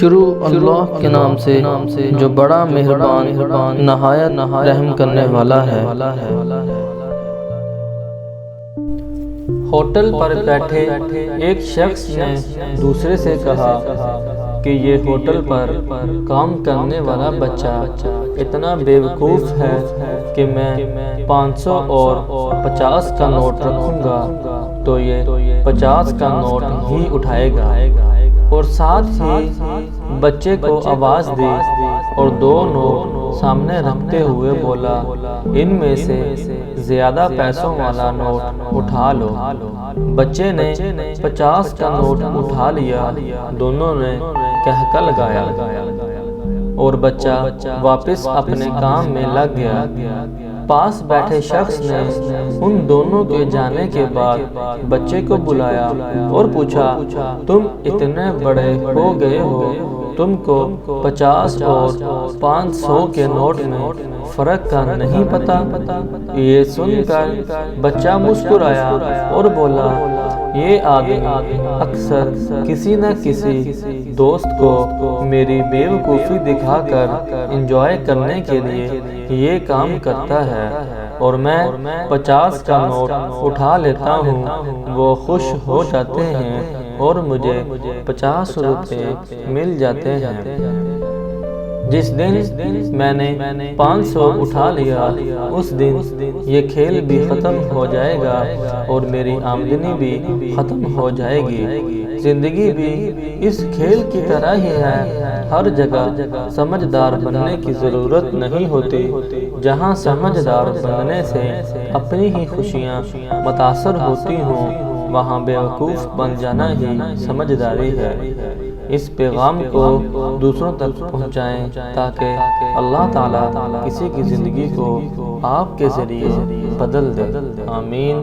شروع اللہ کے نام سے جو بڑا مہربان نہایت رحم کرنے والا ہے۔ ہوٹل پر بیٹھے ایک شخص نے دوسرے سے کہا کہ یہ ہوٹل پر کام کرنے والا بچہ اتنا بیوقوف ہے کہ میں 500 اور 50 کا نوٹ رکھوں گا تو یہ 50 کا نوٹ ہی اٹھائے گا، اور ساتھ ہی بچے کو آواز دی اور 2 نوٹ سامنے رکھتے ہوئے بولا، ان میں سے زیادہ پیسوں والا نوٹ اٹھا لو۔ بچے نے 50 کا نوٹ اٹھا لیا، دونوں نے کہکا لگایا اور بچہ واپس اپنے کام میں لگ گیا۔ پاس بیٹھے شخص نے ان دونوں کے جانے کے بعد بچے کو بلایا اور پوچھا، تم اتنے بڑے ہو گئے ہو، تم کو 50 اور 500 کے نوٹ میں فرق کا نہیں پتا؟ یہ سن کر بچہ مسکرایا اور بولا، یہ آدمی اکثر کسی نہ کسی دوست کو میری بیوقوفی دکھا کر انجوائے کرنے کے لیے یہ کام کرتا ہے، اور میں 50 کا نوٹ اٹھا لیتا ہوں، وہ خوش ہو جاتے ہیں اور مجھے 50 روپے مل جاتے ہیں۔ جس دن میں نے 500 اٹھا لیا اس دن یہ کھیل بھی ختم ہو جائے گا اور میری آمدنی بھی ختم ہو جائے گی۔ زندگی بھی اس کھیل کی طرح ہی ہے، ہر جگہ سمجھدار بننے کی ضرورت نہیں ہوتی، جہاں سمجھدار بننے سے اپنی ہی خوشیاں متاثر ہوتی ہوں وہاں بیوقوف بن جانا ہی سمجھداری ہے۔ اس پیغام کو دوسروں تک پہنچائیں تاکہ اللہ تعالیٰ کسی کی زندگی کو آپ کے ذریعے بدل دے۔ آمین۔